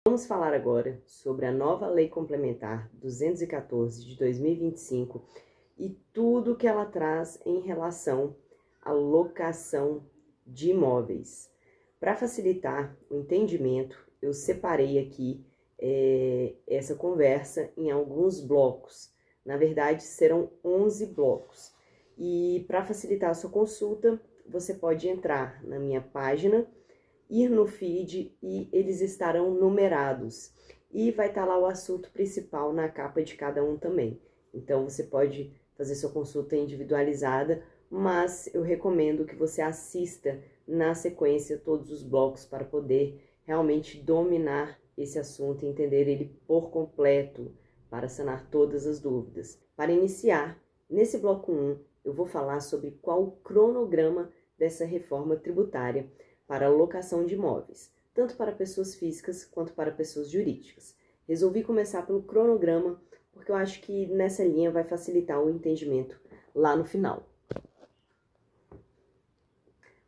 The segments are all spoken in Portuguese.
Vamos falar agora sobre a nova Lei Complementar 214 de 2025 e tudo que ela traz em relação à locação de imóveis. Para facilitar o entendimento, eu separei aqui essa conversa em alguns blocos. Na verdade, serão 11 blocos. E para facilitar a sua consulta, você pode entrar na minha página, ir no feed e eles estarão numerados. E vai estar lá o assunto principal na capa de cada um também. Então, você pode fazer sua consulta individualizada, mas eu recomendo que você assista na sequência todos os blocos para poder realmente dominar esse assunto e entender ele por completo, para sanar todas as dúvidas. Para iniciar, nesse bloco 1, eu vou falar sobre qual o cronograma dessa reforma tributária para a locação de imóveis, tanto para pessoas físicas quanto para pessoas jurídicas. Resolvi começar pelo cronograma, porque eu acho que nessa linha vai facilitar o entendimento lá no final.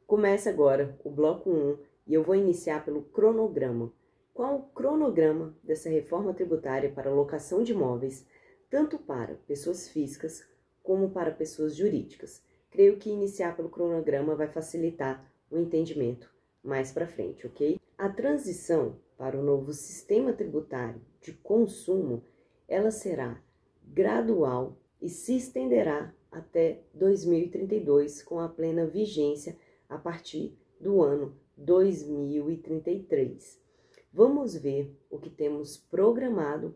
Começa agora o bloco 1 e eu vou iniciar pelo cronograma. Qual o cronograma dessa reforma tributária para a locação de imóveis, tanto para pessoas físicas como para pessoas jurídicas? Creio que iniciar pelo cronograma vai facilitar o entendimento mais para frente, ok? A transição para o novo sistema tributário de consumo, ela será gradual e se estenderá até 2032, com a plena vigência a partir do ano 2033. Vamos ver o que temos programado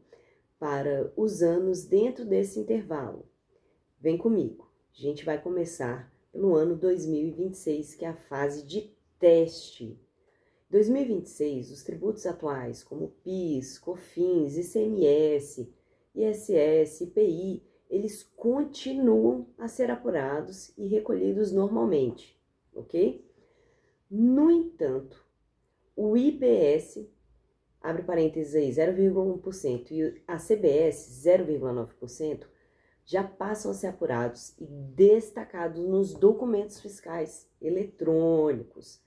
para os anos dentro desse intervalo. Vem comigo, a gente vai começar pelo ano 2026, que é a fase de teste. Em 2026, os tributos atuais, como PIS, COFINS, ICMS, ISS, IPI, eles continuam a ser apurados e recolhidos normalmente, ok? No entanto, o IBS, abre parênteses aí, 0,1%, e a CBS, 0,9%, já passam a ser apurados e destacados nos documentos fiscais eletrônicos,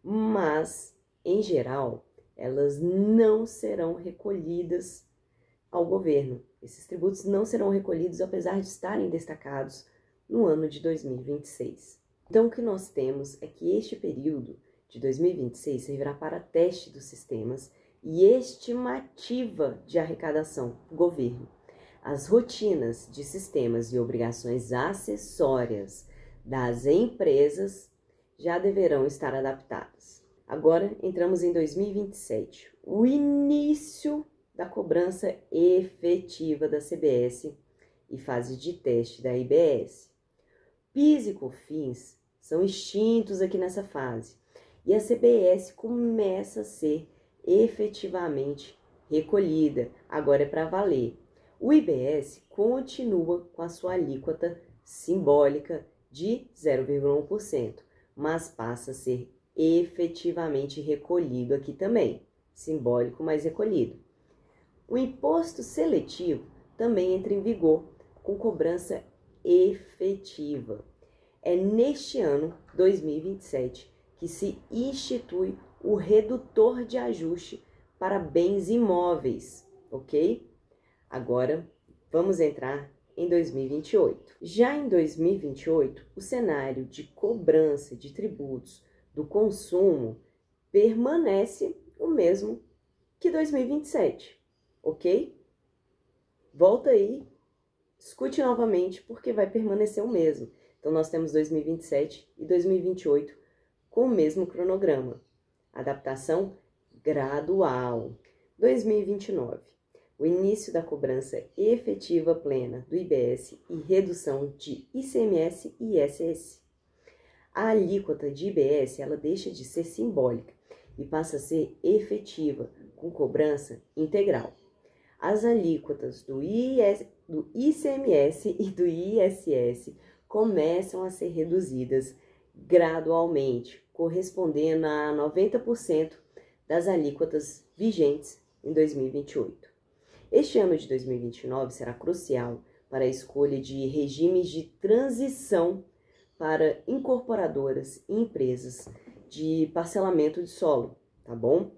mas, em geral, elas não serão recolhidas ao governo. Esses tributos não serão recolhidos, apesar de estarem destacados no ano de 2026. Então, o que nós temos é que este período de 2026 servirá para teste dos sistemas e estimativa de arrecadação do governo. As rotinas de sistemas e obrigações acessórias das empresas já deverão estar adaptadas. Agora entramos em 2027, o início da cobrança efetiva da CBS e fase de teste da IBS. PIS e COFINS são extintos aqui nessa fase e a CBS começa a ser efetivamente recolhida, agora é para valer. O IBS continua com a sua alíquota simbólica de 0,1%, mas passa a ser efetivamente recolhido aqui também, simbólico, mas recolhido. O imposto seletivo também entra em vigor com cobrança efetiva. É neste ano, 2027, que se institui o redutor de ajuste para bens imóveis, ok? Agora, vamos entrar em 2028. Já em 2028, o cenário de cobrança de tributos do consumo permanece o mesmo que 2027, ok? Volta aí, escute novamente, porque vai permanecer o mesmo. Então, nós temos 2027 e 2028 com o mesmo cronograma. Adaptação gradual. 2029. O início da cobrança efetiva plena do IBS e redução de ICMS e ISS. A alíquota de IBS ela deixa de ser simbólica e passa a ser efetiva, com cobrança integral. As alíquotas do ICMS e do ISS começam a ser reduzidas gradualmente, correspondendo a 90% das alíquotas vigentes em 2028. Este ano de 2029 será crucial para a escolha de regimes de transição para incorporadoras e empresas de parcelamento de solo, tá bom?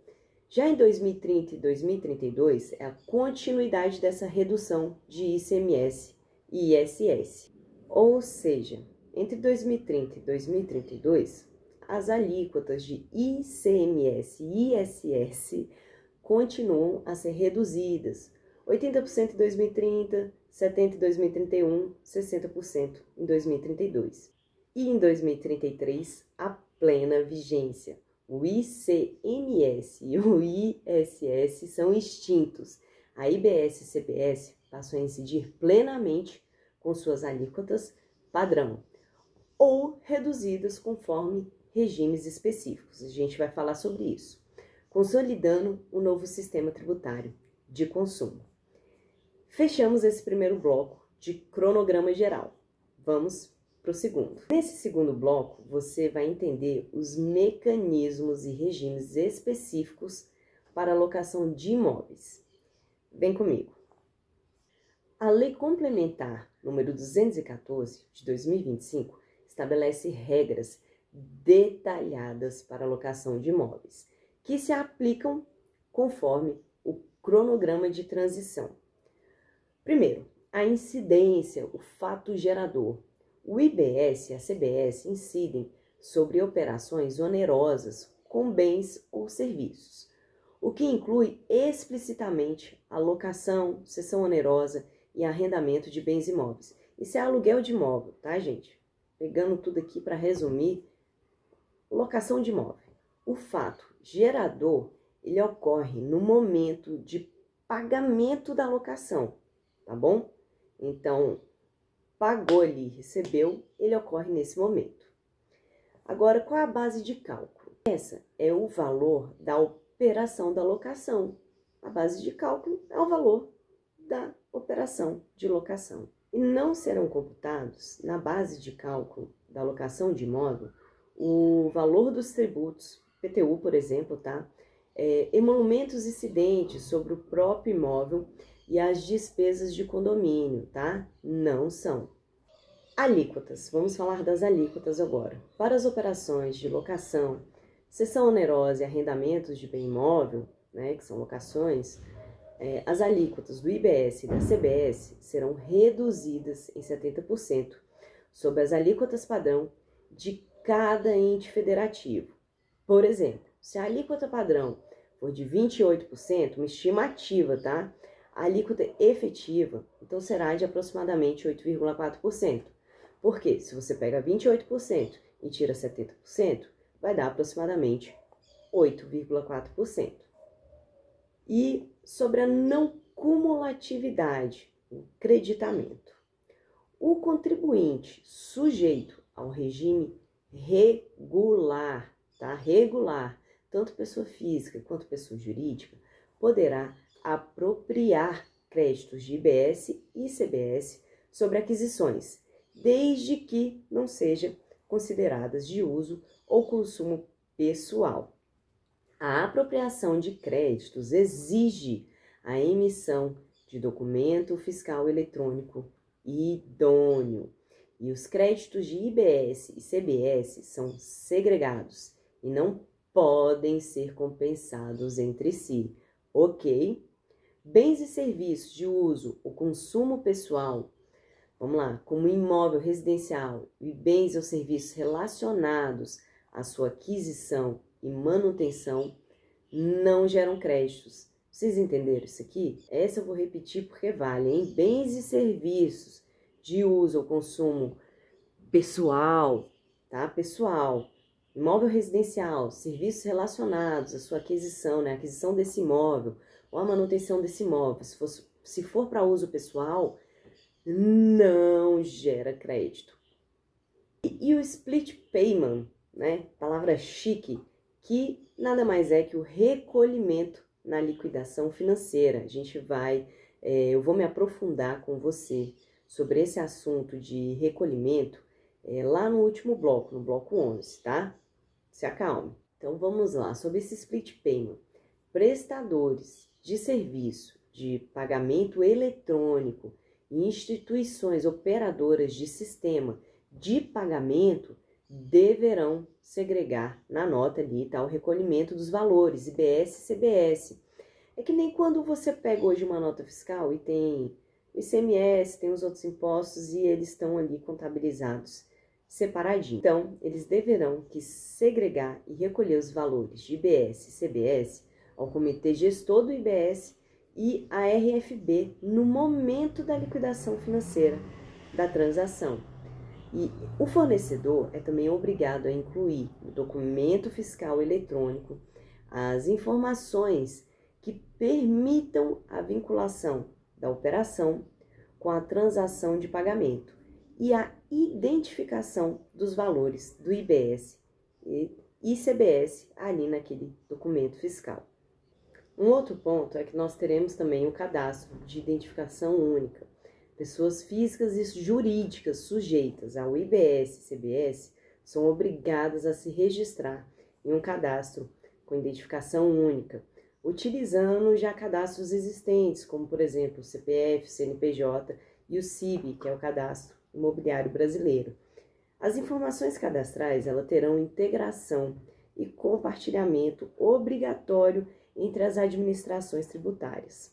Já em 2030 e 2032 é a continuidade dessa redução de ICMS e ISS. Ou seja, entre 2030 e 2032, as alíquotas de ICMS e ISS continuam a ser reduzidas. 80% em 2030, 70% em 2031, 60% em 2032. E em 2033, a plena vigência. O ICMS e o ISS são extintos. A IBS e CBS passam a incidir plenamente com suas alíquotas padrão ou reduzidas conforme regimes específicos. A gente vai falar sobre isso. Consolidando o novo sistema tributário de consumo. Fechamos esse primeiro bloco de cronograma geral. Vamos para o segundo. Nesse segundo bloco, você vai entender os mecanismos e regimes específicos para a alocação de imóveis. Vem comigo. A Lei Complementar número 214 de 2025 estabelece regras detalhadas para a alocação de imóveis, que se aplicam conforme o cronograma de transição. Primeiro, a incidência, o fato gerador. O IBS e a CBS incidem sobre operações onerosas com bens ou serviços, o que inclui explicitamente a locação, cessão onerosa e arrendamento de bens imóveis. Isso é aluguel de imóvel, tá, gente? Pegando tudo aqui para resumir, locação de imóvel. O fato gerador, ele ocorre no momento de pagamento da locação, tá bom? Então, pagou ali, recebeu, ele ocorre nesse momento. Agora, qual é a base de cálculo? Essa é o valor da operação da locação. A base de cálculo é o valor da operação de locação. E não serão computados, na base de cálculo da locação de imóvel, o valor dos tributos, PTU, por exemplo, tá? Emolumentos incidentes sobre o próprio imóvel e as despesas de condomínio, tá? Não são. Alíquotas. Vamos falar das alíquotas agora. Para as operações de locação, cessão onerosa e arrendamentos de bem imóvel, né, que são locações, as alíquotas do IBS e da CBS serão reduzidas em 70% sobre as alíquotas padrão de cada ente federativo. Por exemplo, se a alíquota padrão for de 28%, uma estimativa, tá? A alíquota efetiva, então, será de aproximadamente 8,4%. Porque se você pega 28% e tira 70%, vai dar aproximadamente 8,4%. E sobre a não cumulatividade, o creditamento. O contribuinte sujeito ao regime regular, tá? Regular, tanto pessoa física quanto pessoa jurídica, poderá apropriar créditos de IBS e CBS sobre aquisições, desde que não sejam consideradas de uso ou consumo pessoal. A apropriação de créditos exige a emissão de documento fiscal eletrônico idôneo. E os créditos de IBS e CBS são segregados e não podem ser compensados entre si, ok? Bens e serviços de uso ou consumo pessoal, vamos lá, como imóvel residencial e bens ou serviços relacionados à sua aquisição e manutenção, não geram créditos. Vocês entenderam isso aqui? Essa eu vou repetir porque vale, hein? Bens e serviços de uso ou consumo pessoal, tá? Pessoal, imóvel residencial, serviços relacionados à sua aquisição, né? Aquisição desse imóvel ou a manutenção desse imóvel. Se for para uso pessoal, não gera crédito. E o split payment, né? Palavra chique, que nada mais é que o recolhimento na liquidação financeira. Eu vou me aprofundar com você sobre esse assunto de recolhimento lá no último bloco, no bloco 11, tá? Se acalme. Então, vamos lá, sobre esse split payment. Prestadores de serviço de pagamento eletrônico e instituições operadoras de sistema de pagamento deverão segregar na nota ali, tá? O recolhimento dos valores, IBS e CBS. É que nem quando você pega hoje uma nota fiscal e tem o ICMS, tem os outros impostos e eles estão ali contabilizados separadinho. Então, eles deverão que segregar e recolher os valores de IBS e CBS ao Comitê Gestor do IBS e a RFB no momento da liquidação financeira da transação. E o fornecedor é também obrigado a incluir no documento fiscal eletrônico as informações que permitam a vinculação da operação com a transação de pagamento e a identificação dos valores do IBS e ICBS ali naquele documento fiscal. Um outro ponto é que nós teremos também o cadastro de identificação única. Pessoas físicas e jurídicas sujeitas ao IBS e CBS são obrigadas a se registrar em um cadastro com identificação única, utilizando já cadastros existentes, como por exemplo o CPF, o CNPJ e o CIB, que é o Cadastro Imobiliário Brasileiro. As informações cadastrais elas terão integração e compartilhamento obrigatório entre as administrações tributárias.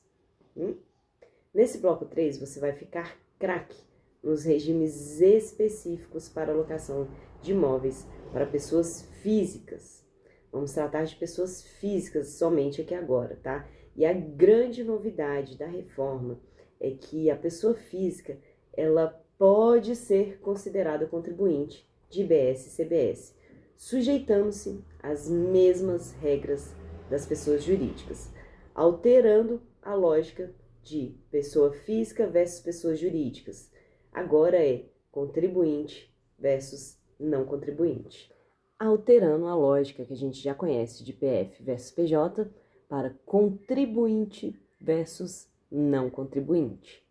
Nesse bloco 3, você vai ficar craque nos regimes específicos para alocação de imóveis para pessoas físicas. Vamos tratar de pessoas físicas somente aqui agora, tá? E a grande novidade da reforma é que a pessoa física, ela pode ser considerada contribuinte de IBS e CBS, sujeitando-se às mesmas regras das pessoas jurídicas, alterando a lógica de pessoa física versus pessoas jurídicas. Agora é contribuinte versus não contribuinte. Alterando a lógica que a gente já conhece de PF versus PJ para contribuinte versus não contribuinte.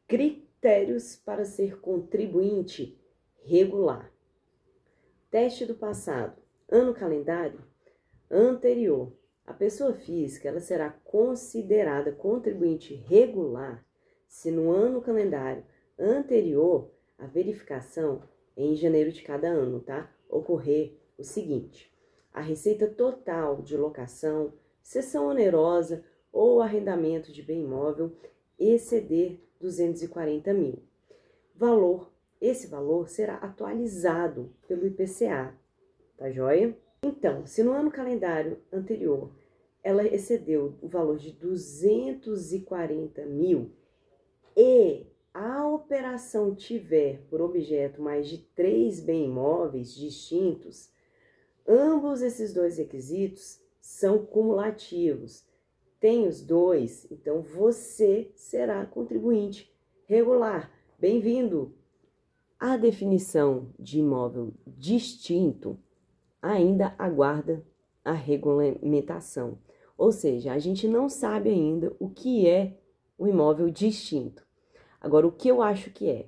Critérios para ser contribuinte regular. Teste do passado. Ano calendário anterior. A pessoa física ela será considerada contribuinte regular se no ano calendário anterior a verificação é em janeiro de cada ano, tá? Ocorrer o seguinte: a receita total de locação, cessão onerosa ou arrendamento de bem imóvel exceder 240 mil. Esse valor será atualizado pelo IPCA, tá joia? Então, se no ano calendário anterior ela excedeu o valor de 240 mil e a operação tiver por objeto mais de 3 bem imóveis distintos, ambos esses dois requisitos são cumulativos. Tem os dois, então você será contribuinte regular. Bem-vindo! A definição de imóvel distinto ainda aguarda a regulamentação, ou seja, a gente não sabe ainda o que é um imóvel distinto. Agora, o que eu acho que é?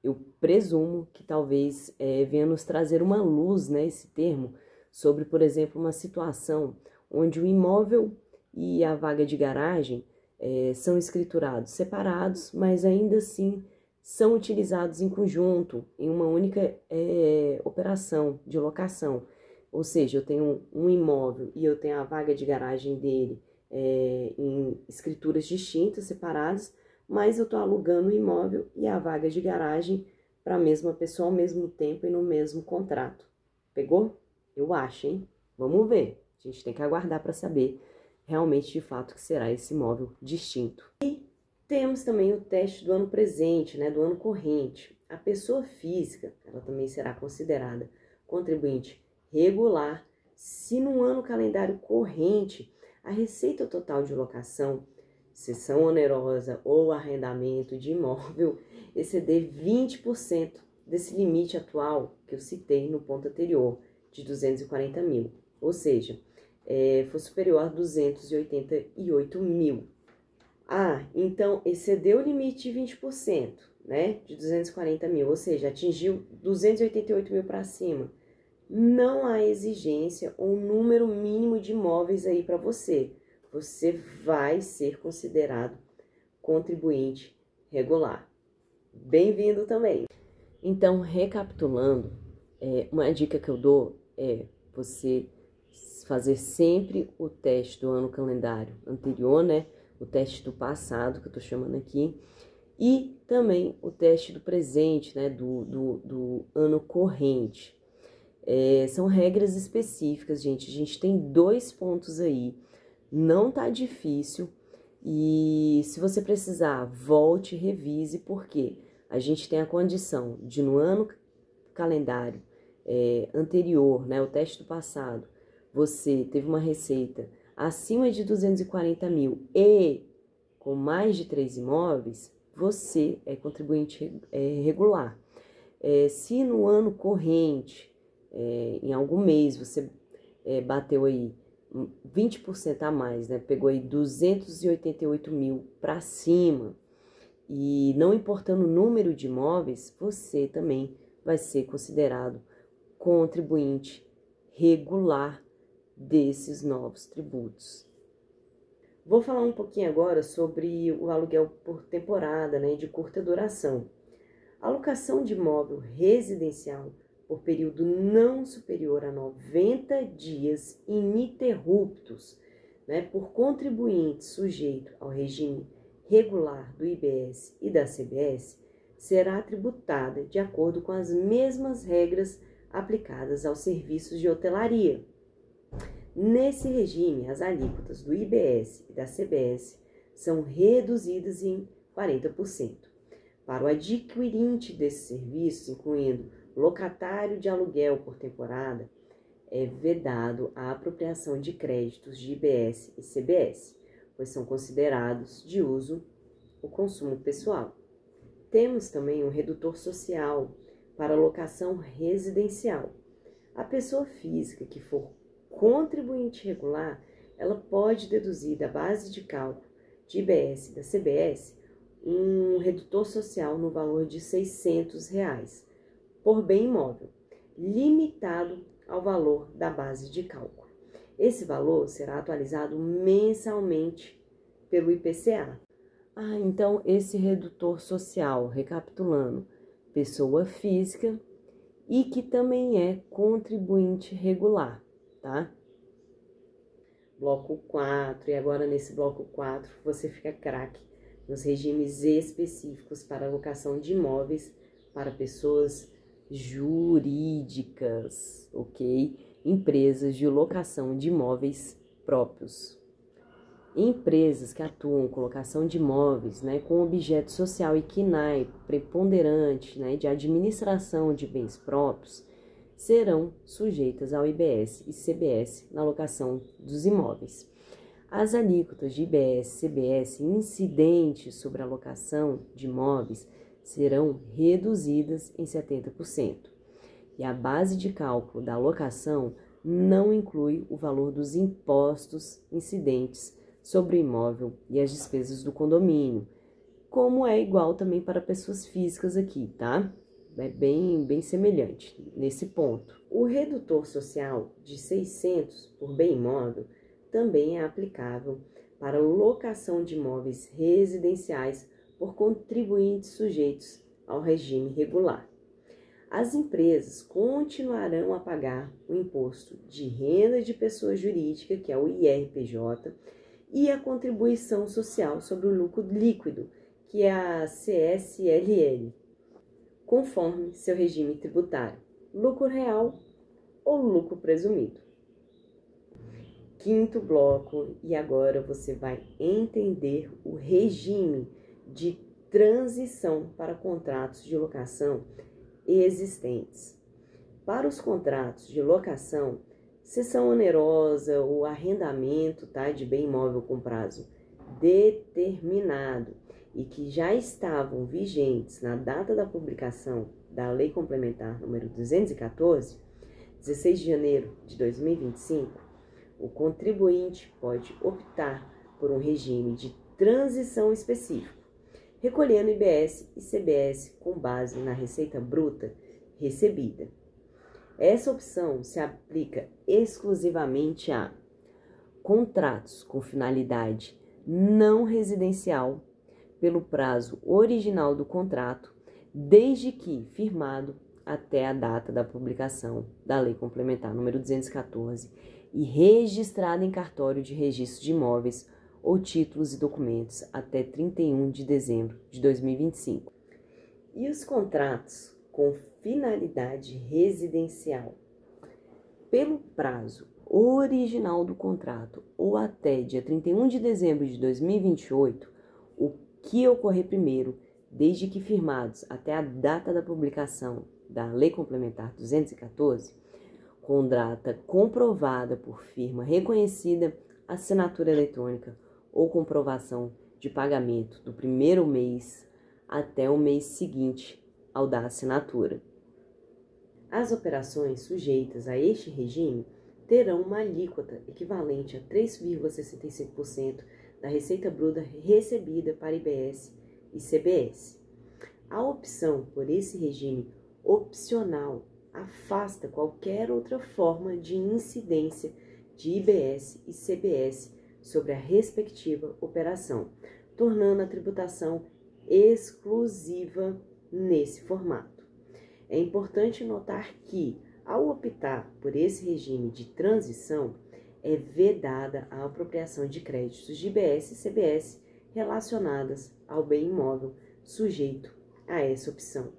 Eu presumo que talvez venha nos trazer uma luz, né, esse termo, sobre, por exemplo, uma situação onde o imóvel e a vaga de garagem são escriturados separados, mas ainda assim são utilizados em conjunto, em uma única operação de locação. Ou seja, eu tenho um imóvel e eu tenho a vaga de garagem dele em escrituras distintas, separadas, mas eu estou alugando o imóvel e a vaga de garagem para a mesma pessoa ao mesmo tempo e no mesmo contrato. Pegou? Eu acho, hein? Vamos ver. A gente tem que aguardar para saber realmente, de fato, que será esse imóvel distinto. E temos também o teste do ano presente, né, do ano corrente. A pessoa física, ela também será considerada contribuinte regular se no ano calendário corrente a receita total de locação, cessão onerosa ou arrendamento de imóvel exceder 20% desse limite atual que eu citei no ponto anterior, de 240 mil, ou seja, for superior a 288 mil. Então excedeu o limite de 20%, né, de 240 mil, ou seja, atingiu 288 mil para cima. Não há exigência ou um número mínimo de imóveis aí para você. Você vai ser considerado contribuinte regular. Bem-vindo também. Então, recapitulando, Uma dica que eu dou é você fazer sempre o teste do ano calendário anterior, né? O teste do passado, que eu tô chamando aqui, e também o teste do presente, né? Do ano corrente. São regras específicas, gente. A gente tem 2 pontos aí. Não tá difícil. E se você precisar, volte e revise, porque a gente tem a condição de, no ano calendário anterior, né, o teste do passado, você teve uma receita acima de 240 mil e com mais de 3 imóveis, você é contribuinte regular. Se no ano corrente, em algum mês, você bateu aí 20% a mais, né? Pegou aí 288 mil para cima, e não importando o número de imóveis, você também vai ser considerado contribuinte regular desses novos tributos. Vou falar um pouquinho agora sobre o aluguel por temporada, né, de curta duração. A locação de imóvel residencial por período não superior a 90 dias ininterruptos, né, por contribuinte sujeito ao regime regular do IBS e da CBS, será tributada de acordo com as mesmas regras aplicadas aos serviços de hotelaria. Nesse regime, as alíquotas do IBS e da CBS são reduzidas em 40%. Para o adquirente desses serviços, incluindo locatário de aluguel por temporada, é vedado a apropriação de créditos de IBS e CBS, pois são considerados de uso o consumo pessoal. Temos também um redutor social para locação residencial. A pessoa física que for contribuinte regular, ela pode deduzir da base de cálculo de IBS e da CBS um redutor social no valor de R$ 600 por bem imóvel, limitado ao valor da base de cálculo. Esse valor será atualizado mensalmente pelo IPCA. Então esse redutor social, recapitulando, pessoa física e que também é contribuinte regular, tá? Bloco 4, e agora nesse bloco 4 você fica craque nos regimes específicos para alocação de imóveis para pessoas jurídicas, ok? Empresas de locação de imóveis próprios. Empresas que atuam com locação de imóveis, né, com objeto social e KNAI preponderante, né, de administração de bens próprios, serão sujeitas ao IBS e CBS na locação dos imóveis. As alíquotas de IBS e CBS incidentes sobre a locação de imóveis serão reduzidas em 70%. E a base de cálculo da alocação não inclui o valor dos impostos incidentes sobre o imóvel e as despesas do condomínio, como é igual também para pessoas físicas aqui, tá? É bem semelhante nesse ponto. O redutor social de 600 por bem imóvel também é aplicável para locação de imóveis residenciais por contribuintes sujeitos ao regime regular. As empresas continuarão a pagar o imposto de renda de pessoa jurídica, que é o IRPJ, e a contribuição social sobre o lucro líquido, que é a CSLL, conforme seu regime tributário, lucro real ou lucro presumido. Quinto bloco, e agora você vai entender o regime de transição para contratos de locação existentes. Para os contratos de locação, cessão onerosa ou arrendamento, tá, de bem imóvel com prazo determinado e que já estavam vigentes na data da publicação da Lei Complementar número 214, 16 de janeiro de 2025, o contribuinte pode optar por um regime de transição específico, recolhendo IBS e CBS com base na receita bruta recebida. Essa opção se aplica exclusivamente a contratos com finalidade não residencial pelo prazo original do contrato, desde que firmado até a data da publicação da Lei Complementar número 214 e registrada em cartório de registro de imóveis ou títulos e documentos até 31 de dezembro de 2025. E os contratos com finalidade residencial, pelo prazo original do contrato ou até dia 31 de dezembro de 2028, o que ocorrer primeiro, desde que firmados até a data da publicação da Lei Complementar 214, com data comprovada por firma reconhecida, assinatura eletrônica ou comprovação de pagamento do primeiro mês até o mês seguinte ao da assinatura. As operações sujeitas a este regime terão uma alíquota equivalente a 3,65% da receita bruta recebida para IBS e CBS. A opção por esse regime opcional afasta qualquer outra forma de incidência de IBS e CBS sobre a respectiva operação, tornando a tributação exclusiva nesse formato. É importante notar que, ao optar por esse regime de transição, é vedada a apropriação de créditos de IBS e CBS relacionadas ao bem imóvel sujeito a essa opção,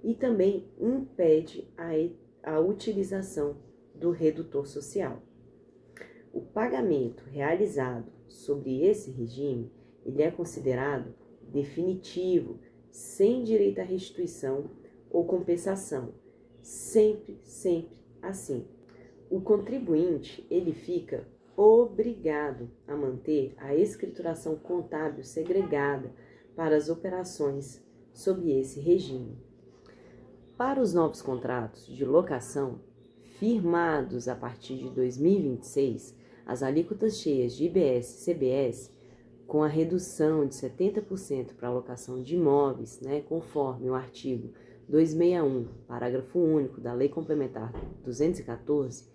e também impede a utilização do redutor social. O pagamento realizado sobre esse regime, ele é considerado definitivo, sem direito à restituição ou compensação, sempre assim. O contribuinte, ele fica obrigado a manter a escrituração contábil segregada para as operações sob esse regime. Para os novos contratos de locação, firmados a partir de 2026, as alíquotas cheias de IBS e CBS, com a redução de 70% para a locação de imóveis, conforme o artigo 261, parágrafo único da Lei Complementar 214,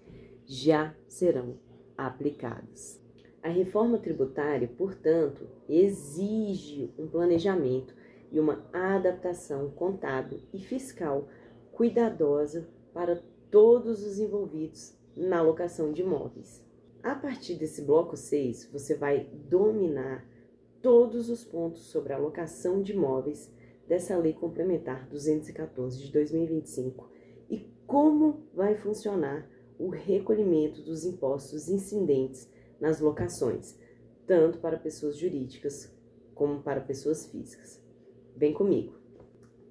já serão aplicadas. A reforma tributária, portanto, exige um planejamento e uma adaptação contábil e fiscal cuidadosa para todos os envolvidos na locação de imóveis. A partir desse bloco 6, você vai dominar todos os pontos sobre a locação de imóveis dessa Lei Complementar 214 de 2025 e como vai funcionar o recolhimento dos impostos incidentes nas locações, tanto para pessoas jurídicas como para pessoas físicas. Vem comigo.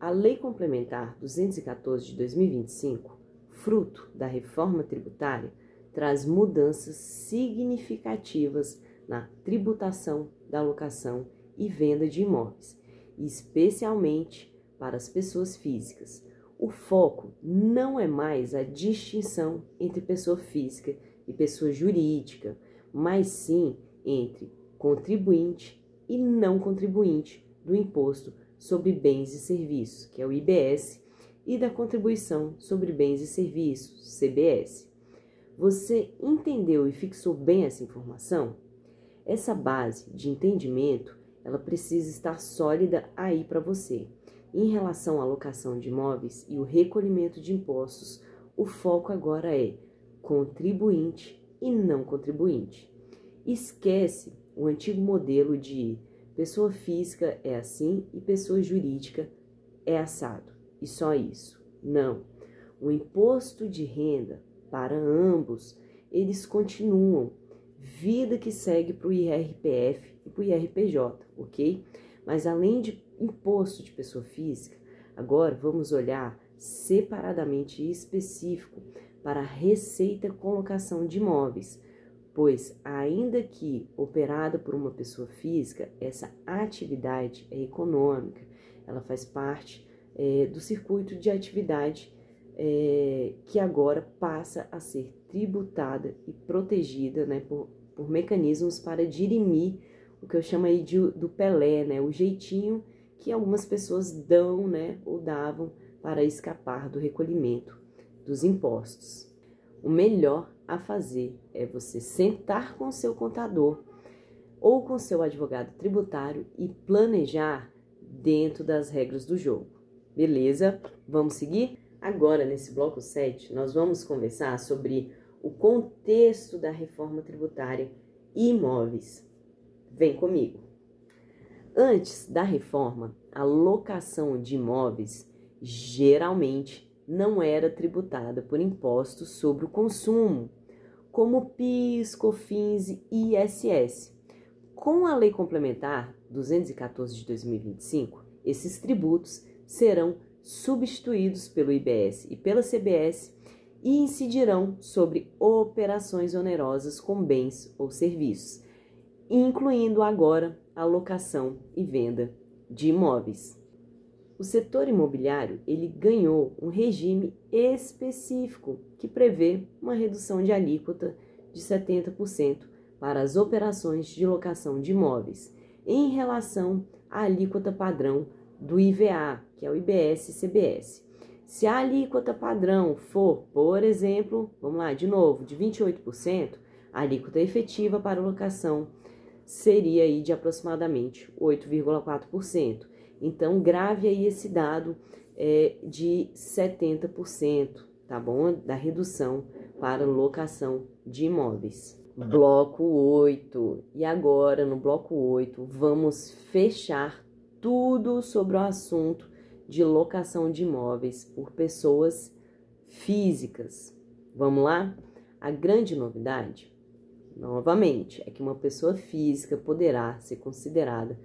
A Lei Complementar 214 de 2025, fruto da reforma tributária, traz mudanças significativas na tributação da locação e venda de imóveis, especialmente para as pessoas físicas. O foco não é mais a distinção entre pessoa física e pessoa jurídica, mas sim entre contribuinte e não contribuinte do Imposto sobre Bens e Serviços, que é o IBS, e da Contribuição sobre Bens e Serviços, CBS. Você entendeu e fixou bem essa informação? Essa base de entendimento, ela precisa estar sólida aí para você. Em relação à alocação de imóveis e o recolhimento de impostos, o foco agora é contribuinte e não contribuinte. Esquece o antigo modelo de pessoa física é assim e pessoa jurídica é assado. E só isso. Não. O imposto de renda para ambos, eles continuam. Vida que segue para o IRPF e para o IRPJ, ok? Mas além de imposto de pessoa física, agora vamos olhar separadamente e específico para a receita com locação de imóveis, pois ainda que operada por uma pessoa física, essa atividade é econômica, ela faz parte do circuito de atividade que agora passa a ser tributada e protegida por mecanismos para dirimir o que eu chamo aí do Pelé, o jeitinho que algumas pessoas dão, ou davam para escapar do recolhimento dos impostos. O melhor a fazer é você sentar com seu contador ou com seu advogado tributário e planejar dentro das regras do jogo. Beleza? Vamos seguir? Agora, nesse bloco 7, nós vamos conversar sobre o contexto da reforma tributária e imóveis. Vem comigo! Antes da reforma, a locação de imóveis geralmente não era tributada por impostos sobre o consumo, como PIS, COFINS e ISS. Com a Lei Complementar 214 de 2025, esses tributos serão substituídos pelo IBS e pela CBS e incidirão sobre operações onerosas com bens ou serviços, incluindo agora a locação e venda de imóveis. O setor imobiliário ele ganhou um regime específico que prevê uma redução de alíquota de 70% para as operações de locação de imóveis, em relação à alíquota padrão do IVA, que é o IBS e CBS. Se a alíquota padrão for, por exemplo, vamos lá, de novo, de 28%, a alíquota efetiva para locação seria aí de aproximadamente 8,4%. Então, grave aí esse dado de 70%, tá bom? Da redução para locação de imóveis. Bloco 8. E agora, no bloco 8, vamos fechar tudo sobre o assunto de locação de imóveis por pessoas físicas. Vamos lá? A grande novidade, novamente, é que uma pessoa física poderá ser considerada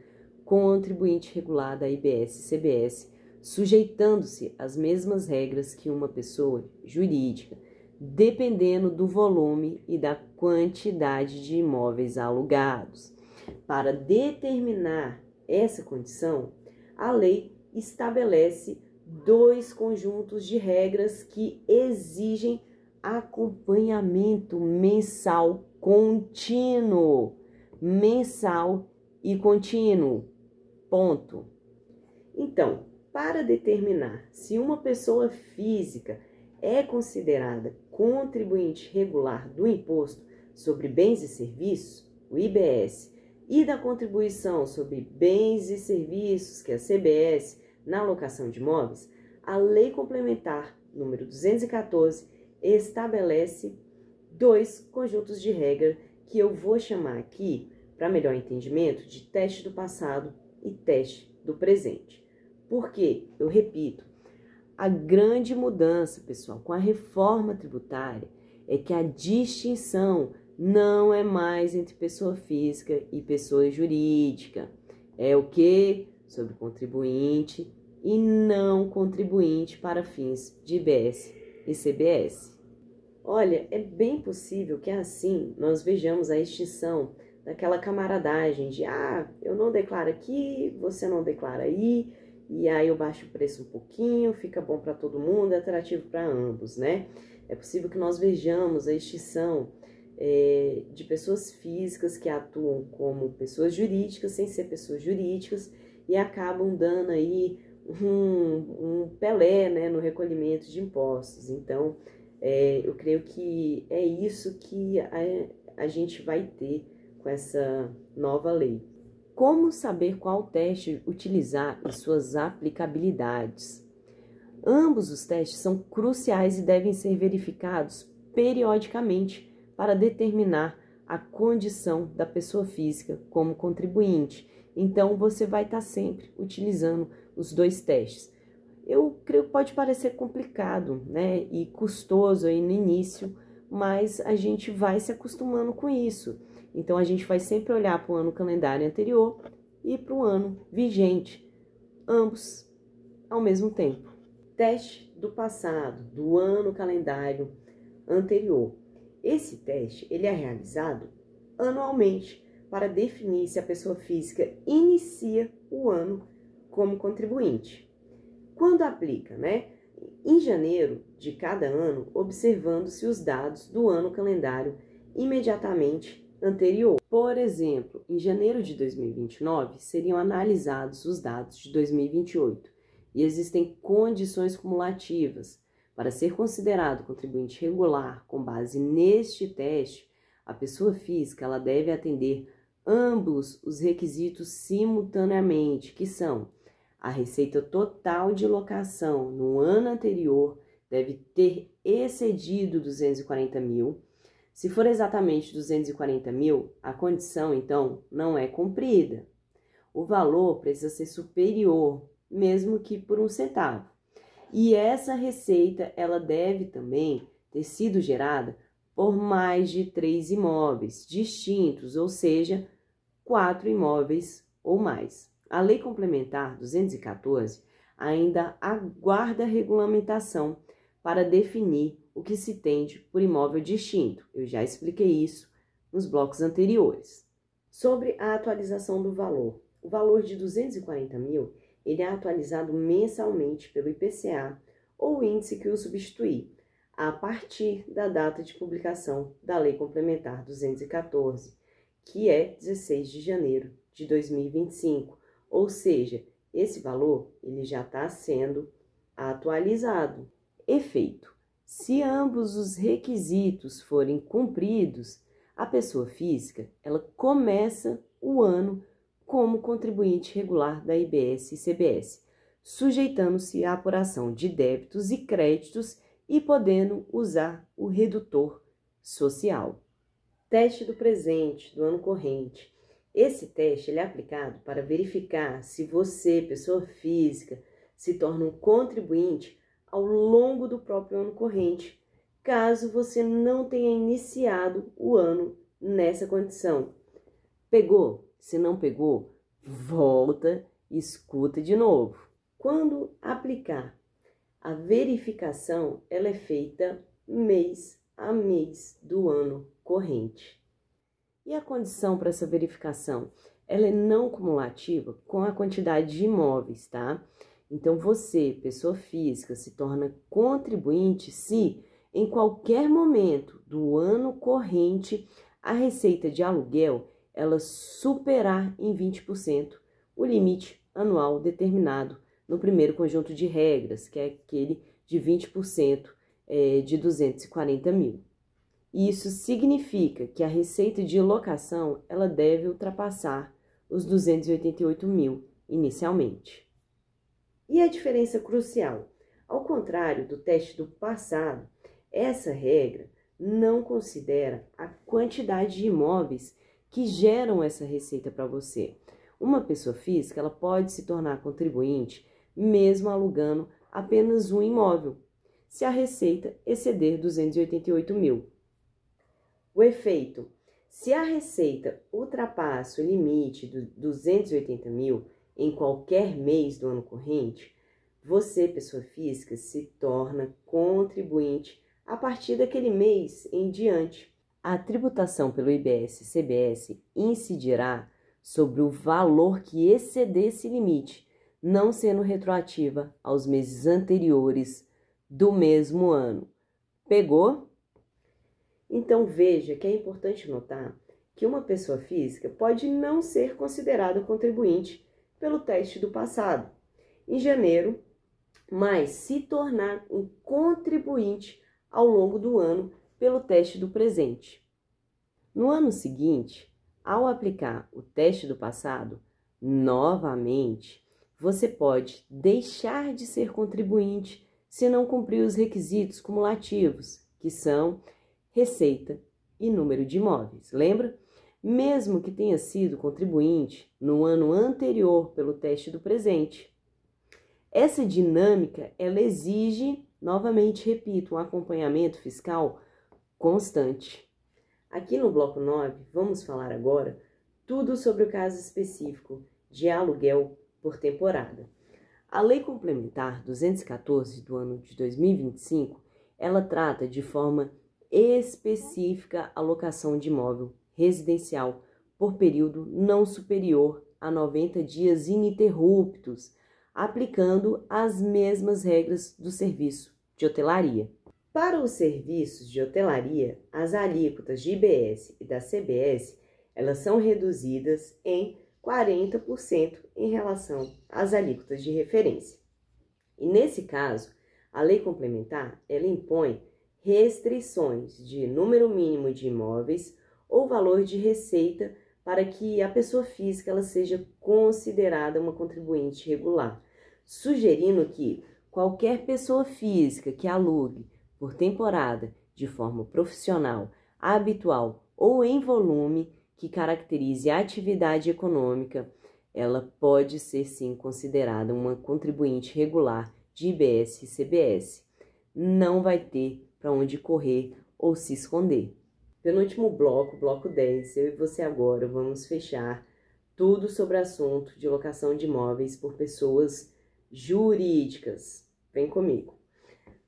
contribuinte regular da IBS e CBS, sujeitando-se às mesmas regras que uma pessoa jurídica, dependendo do volume e da quantidade de imóveis alugados. Para determinar essa condição, a lei estabelece 2 conjuntos de regras que exigem acompanhamento mensal contínuo. Mensal e contínuo. Ponto. Então, para determinar se uma pessoa física é considerada contribuinte regular do Imposto sobre Bens e Serviços, o IBS, e da Contribuição sobre Bens e Serviços, que é a CBS, na locação de imóveis, a Lei Complementar número 214 estabelece 2 conjuntos de regra que eu vou chamar aqui, para melhor entendimento, de teste do passado e teste do presente. Porque, eu repito, a grande mudança, pessoal, com a reforma tributária é que a distinção não é mais entre pessoa física e pessoa jurídica. É o quê? Sobre contribuinte e não contribuinte para fins de IBS e CBS. Olha, é bem possível que assim nós vejamos a extinção daquela camaradagem de eu não declaro aqui, você não declara aí, e aí eu baixo o preço um pouquinho, fica bom para todo mundo, é atrativo para ambos, né? É possível que nós vejamos a extinção de pessoas físicas que atuam como pessoas jurídicas, sem ser pessoas jurídicas, e acabam dando aí um Pelé, né, no recolhimento de impostos. Então, eu creio que é isso que a gente vai ter com essa nova lei. Como saber qual teste utilizar e suas aplicabilidades? Ambos os testes são cruciais e devem ser verificados periodicamente para determinar a condição da pessoa física como contribuinte. Então, você vai estar sempre utilizando os 2 testes. Eu creio que pode parecer complicado, né, e custoso aí no início, mas a gente vai se acostumando com isso. Então, a gente vai sempre olhar para o ano calendário anterior e para o ano vigente, ambos ao mesmo tempo. Teste do passado, do ano calendário anterior. Esse teste ele é realizado anualmente para definir se a pessoa física inicia o ano como contribuinte. Quando aplica, né? Em janeiro de cada ano, observando-se os dados do ano calendário imediatamente anterior. Por exemplo, em janeiro de 2029, seriam analisados os dados de 2028 e existem condições cumulativas. Para ser considerado contribuinte regular com base neste teste, a pessoa física ela deve atender ambos os requisitos simultaneamente, que são A receita total de locação no ano anterior deve ter excedido 240 mil. Se for exatamente 240 mil, a condição, então, não é cumprida. O valor precisa ser superior, mesmo que por 1 centavo. E essa receita, ela deve também ter sido gerada por mais de 3 imóveis distintos, ou seja, 4 imóveis ou mais. A Lei Complementar 214 ainda aguarda regulamentação para definir o que se entende por imóvel distinto. Eu já expliquei isso nos blocos anteriores. Sobre a atualização do valor. O valor de 240 mil, ele é atualizado mensalmente pelo IPCA ou o índice que o substituir, a partir da data de publicação da Lei Complementar 214, que é 16 de janeiro de 2025. Ou seja, esse valor ele já está sendo atualizado. Efeito: se ambos os requisitos forem cumpridos, a pessoa física ela começa o ano como contribuinte regular da IBS e CBS, sujeitando-se à apuração de débitos e créditos e podendo usar o redutor social. Teste do presente do ano corrente. Esse teste ele é aplicado para verificar se você, pessoa física, se torna um contribuinte ao longo do próprio ano corrente, caso você não tenha iniciado o ano nessa condição. Pegou? Se não pegou, volta e escuta de novo. Quando aplicar, a verificação ela é feita mês a mês do ano corrente. E a condição para essa verificação? Ela é não cumulativa com a quantidade de imóveis, tá? Então, você, pessoa física, se torna contribuinte se, em qualquer momento do ano corrente, a receita de aluguel ela superar em 20% o limite anual determinado no primeiro conjunto de regras, que é aquele de 20% de 240 mil. Isso significa que a receita de locação ela deve ultrapassar os 288 mil inicialmente. E a diferença crucial? Ao contrário do teste do passado, essa regra não considera a quantidade de imóveis que geram essa receita para você. Uma pessoa física ela pode se tornar contribuinte mesmo alugando apenas um imóvel, se a receita exceder 288 mil. O efeito: se a receita ultrapassa o limite de 280 mil em qualquer mês do ano corrente, você, pessoa física, se torna contribuinte a partir daquele mês em diante. A tributação pelo IBS e CBS incidirá sobre o valor que exceder esse limite, não sendo retroativa aos meses anteriores do mesmo ano. Pegou? Então veja que é importante notar que uma pessoa física pode não ser considerada contribuinte pelo teste do passado, em janeiro, mas se tornar um contribuinte ao longo do ano pelo teste do presente. No ano seguinte, ao aplicar o teste do passado, novamente, você pode deixar de ser contribuinte se não cumprir os requisitos cumulativos, que são receita e número de imóveis. Lembra? Mesmo que tenha sido contribuinte no ano anterior pelo teste do presente. Essa dinâmica, ela exige, novamente repito, um acompanhamento fiscal constante. Aqui no bloco 9, vamos falar agora tudo sobre o caso específico de aluguel por temporada. A Lei Complementar 214 do ano de 2025, ela trata de forma específica a locação de imóvel residencial por período não superior a 90 dias ininterruptos, aplicando as mesmas regras do serviço de hotelaria. Para os serviços de hotelaria, as alíquotas de IBS e da CBS, elas são reduzidas em 40% em relação às alíquotas de referência. E nesse caso, a lei complementar, ela impõe restrições de número mínimo de imóveis ou valor de receita para que a pessoa física ela seja considerada uma contribuinte regular. sugerindo que qualquer pessoa física que alugue por temporada de forma profissional, habitual ou em volume que caracterize a atividade econômica, ela pode ser sim considerada uma contribuinte regular de IBS e CBS. Não vai ter para onde correr ou se esconder. Penúltimo bloco, bloco 10, eu e você agora vamos fechar tudo sobre o assunto de locação de imóveis por pessoas jurídicas. Vem comigo.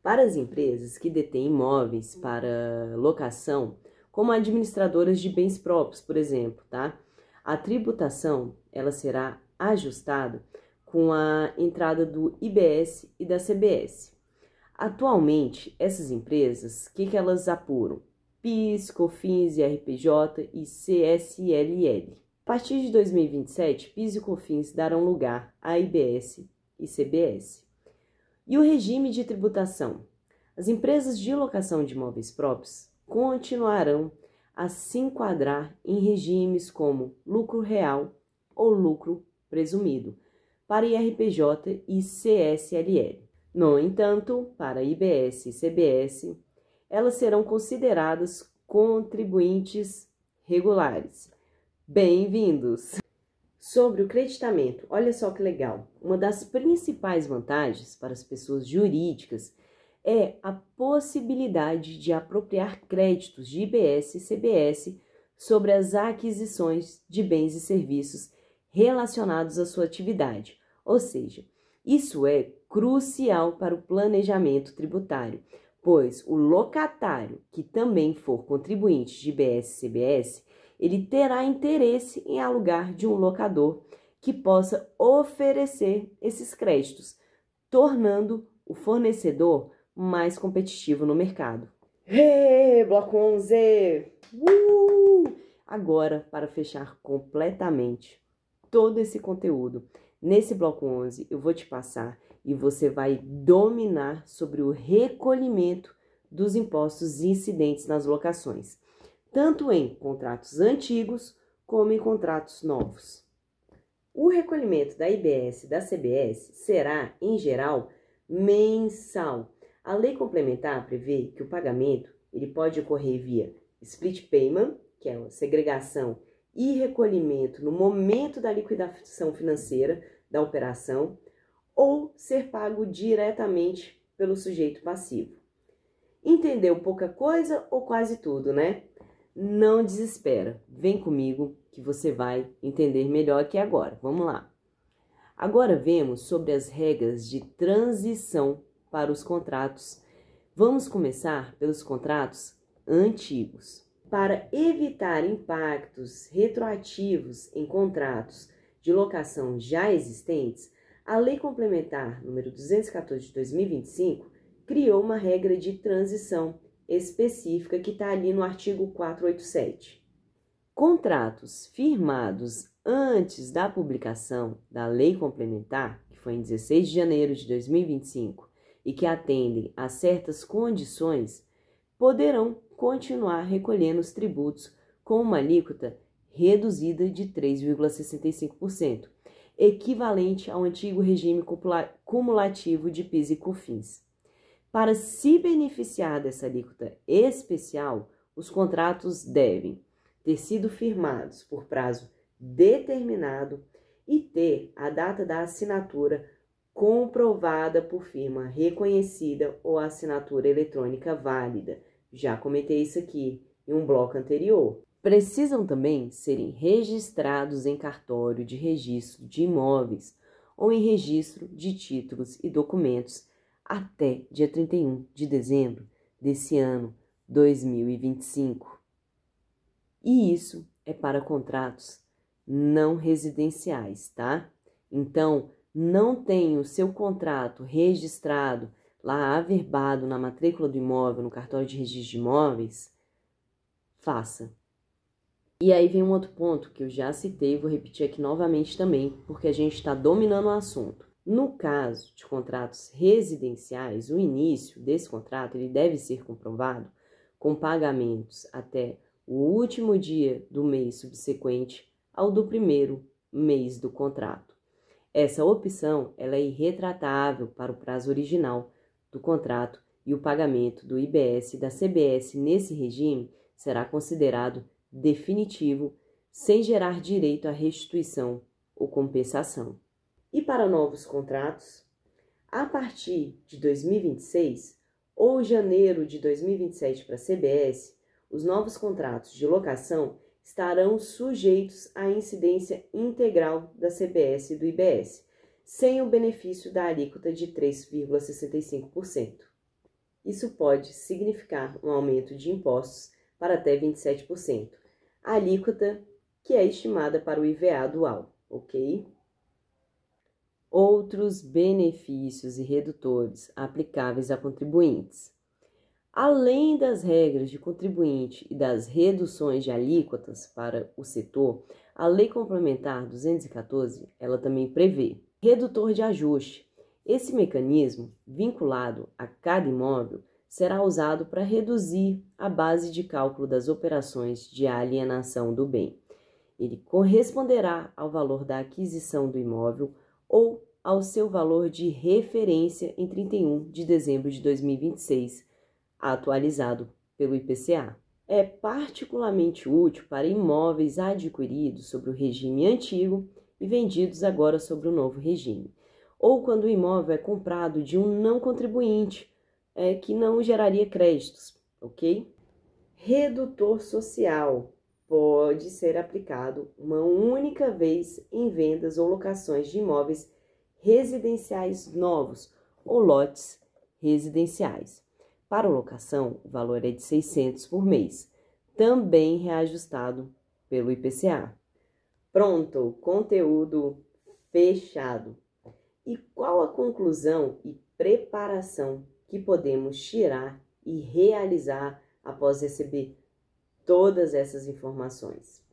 Para as empresas que detêm imóveis para locação, como administradoras de bens próprios, por exemplo, tá? A tributação ela será ajustada com a entrada do IBS e da CBS. Atualmente, essas empresas, o que elas apuram? PIS, COFINS, IRPJ e CSLL. A partir de 2027, PIS e COFINS darão lugar a IBS e CBS. E o regime de tributação? As empresas de locação de imóveis próprios continuarão a se enquadrar em regimes como lucro real ou lucro presumido, para IRPJ e CSLL. No entanto, para IBS e CBS, elas serão consideradas contribuintes regulares. Bem-vindos! Sobre o creditamento, olha só que legal. Uma das principais vantagens para as pessoas jurídicas é a possibilidade de apropriar créditos de IBS e CBS sobre as aquisições de bens e serviços relacionados à sua atividade. Ou seja, isso é crucial para o planejamento tributário, pois o locatário, que também for contribuinte de IBS e CBS, ele terá interesse em alugar de um locador que possa oferecer esses créditos, tornando o fornecedor mais competitivo no mercado. Bloco 11! Agora, para fechar completamente todo esse conteúdo, nesse bloco 11 eu vou te passar e você vai dominar sobre o recolhimento dos impostos incidentes nas locações, tanto em contratos antigos como em contratos novos. O recolhimento da IBS e da CBS será, em geral, mensal. A lei complementar prevê que o pagamento ele pode ocorrer via split payment, que é a segregação e recolhimento no momento da liquidação financeira da operação, ou ser pago diretamente pelo sujeito passivo. Entendeu pouca coisa ou quase tudo, né? Não desespera, vem comigo que você vai entender melhor aqui agora. Vamos lá. Agora vemos sobre as regras de transição para os contratos. Vamos começar pelos contratos antigos. Para evitar impactos retroativos em contratos de locação já existentes, a Lei Complementar número 214 de 2025 criou uma regra de transição específica que está ali no artigo 487. Contratos firmados antes da publicação da Lei Complementar, que foi em 16 de janeiro de 2025, e que atendem a certas condições, poderão continuar recolhendo os tributos com uma alíquota reduzida de 3,65%, equivalente ao antigo regime cumulativo de PIS e COFINS. Para se beneficiar dessa alíquota especial, os contratos devem ter sido firmados por prazo determinado e ter a data da assinatura comprovada por firma reconhecida ou assinatura eletrônica válida. Já comentei isso aqui em um bloco anterior. Precisam também serem registrados em cartório de registro de imóveis ou em registro de títulos e documentos até dia 31 de dezembro desse ano 2025. E isso é para contratos não residenciais, tá? Então, não tem o seu contrato registrado lá averbado na matrícula do imóvel, no cartório de registro de imóveis, faça. E aí vem um outro ponto que eu já citei, vou repetir aqui novamente também, porque a gente está dominando o assunto. No caso de contratos residenciais, o início desse contrato ele deve ser comprovado com pagamentos até o último dia do mês subsequente ao do primeiro mês do contrato. Essa opção ela é irretratável para o prazo original do contrato e o pagamento do IBS e da CBS nesse regime será considerado definitivo, sem gerar direito à restituição ou compensação. E para novos contratos, a partir de 2026 ou janeiro de 2027 para a CBS, os novos contratos de locação estarão sujeitos à incidência integral da CBS e do IBS, sem o benefício da alíquota de 3,65%. Isso pode significar um aumento de impostos para até 27%, a alíquota que é estimada para o IVA dual, ok? Outros benefícios e redutores aplicáveis a contribuintes. Além das regras de contribuinte e das reduções de alíquotas para o setor, a Lei Complementar 214, ela também prevê redutor de ajuste. Esse mecanismo, vinculado a cada imóvel, será usado para reduzir a base de cálculo das operações de alienação do bem. Ele corresponderá ao valor da aquisição do imóvel ou ao seu valor de referência em 31 de dezembro de 2026, atualizado pelo IPCA. É particularmente útil para imóveis adquiridos sobre o regime antigo e vendidos agora sobre o novo regime, ou quando o imóvel é comprado de um não contribuinte, que não geraria créditos, ok? Redutor social pode ser aplicado uma única vez em vendas ou locações de imóveis residenciais novos ou lotes residenciais. Para locação, o valor é de R$ 600 por mês, também reajustado pelo IPCA. Pronto, conteúdo fechado. E qual a conclusão e preparação que podemos tirar e realizar após receber todas essas informações?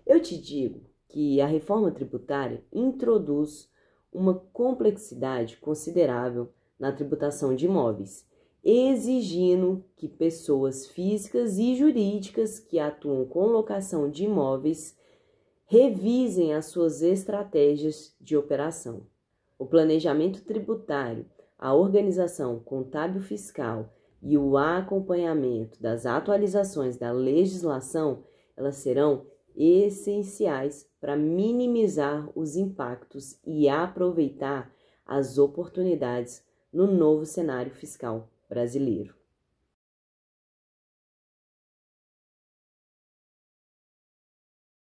Eu te digo que a reforma tributária introduz uma complexidade considerável na tributação de imóveis, exigindo que pessoas físicas e jurídicas que atuam com locação de imóveis revisem as suas estratégias de operação. O planejamento tributário, a organização contábil-fiscal e o acompanhamento das atualizações da legislação, elas serão essenciais para minimizar os impactos e aproveitar as oportunidades no novo cenário fiscal brasileiro.